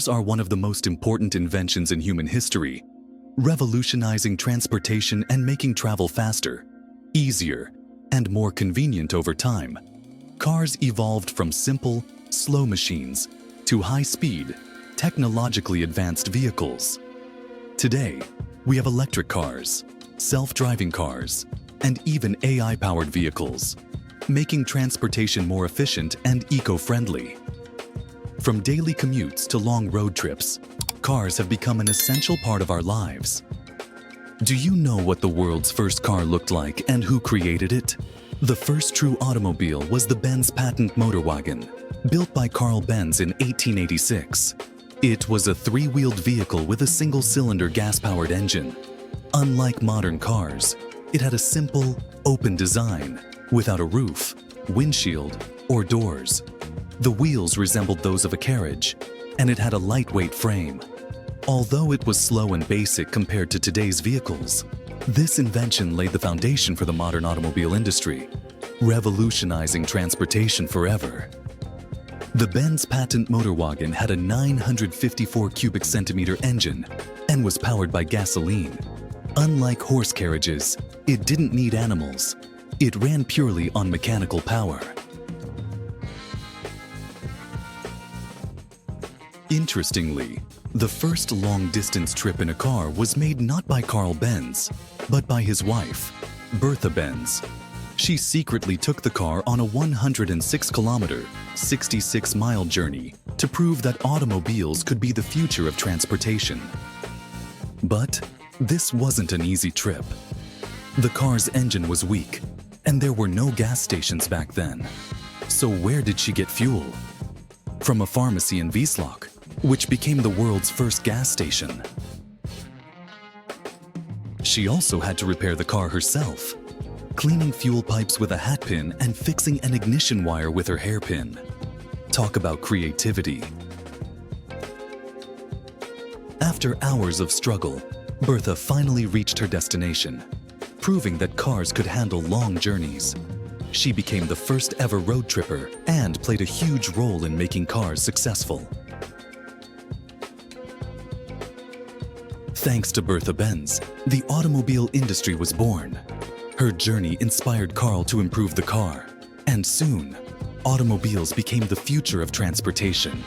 Cars are one of the most important inventions in human history, revolutionizing transportation and making travel faster, easier, and more convenient over time. Cars evolved from simple, slow machines to high-speed, technologically advanced vehicles. Today, we have electric cars, self-driving cars, and even AI-powered vehicles, making transportation more efficient and eco-friendly. From daily commutes to long road trips, cars have become an essential part of our lives. Do you know what the world's first car looked like and who created it? The first true automobile was the Benz Patent-Motorwagen, built by Benz in 1886. It was a three-wheeled vehicle with a single-cylinder gas-powered engine. Unlike modern cars, it had a simple, open design, without a roof, windshield, or doors. The wheels resembled those of a carriage, and it had a lightweight frame. Although it was slow and basic compared to today's vehicles, this invention laid the foundation for the modern automobile industry, revolutionizing transportation forever. The Benz Patent-Motorwagen had a 954 cubic centimeter engine and was powered by gasoline. Unlike horse carriages, it didn't need animals. It ran purely on mechanical power. Interestingly, the first long-distance trip in a car was made not by Benz, but by his wife, Bertha Benz. She secretly took the car on a 106-kilometer, 66-mile journey to prove that automobiles could be the future of transportation. But this wasn't an easy trip. The car's engine was weak, and there were no gas stations back then. So where did she get fuel? From a pharmacy in Wiesloch, which became the world's first gas station. She also had to repair the car herself, cleaning fuel pipes with a hat pin and fixing an ignition wire with her hairpin. Talk about creativity. After hours of struggle, Bertha finally reached her destination, proving that cars could handle long journeys. She became the first ever road tripper and played a huge role in making cars successful. Thanks to Bertha Benz, the automobile industry was born. Her journey inspired Carl to improve the car, and soon, automobiles became the future of transportation.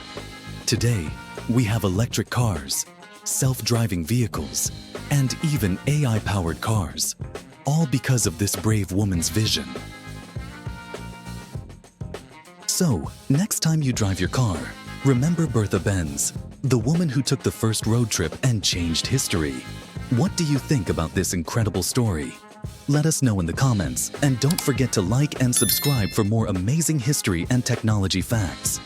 Today, we have electric cars, self-driving vehicles, and even AI-powered cars, all because of this brave woman's vision. So, next time you drive your car, remember Bertha Benz, the woman who took the first road trip and changed history. What do you think about this incredible story? Let us know in the comments, and don't forget to like and subscribe for more amazing history and technology facts.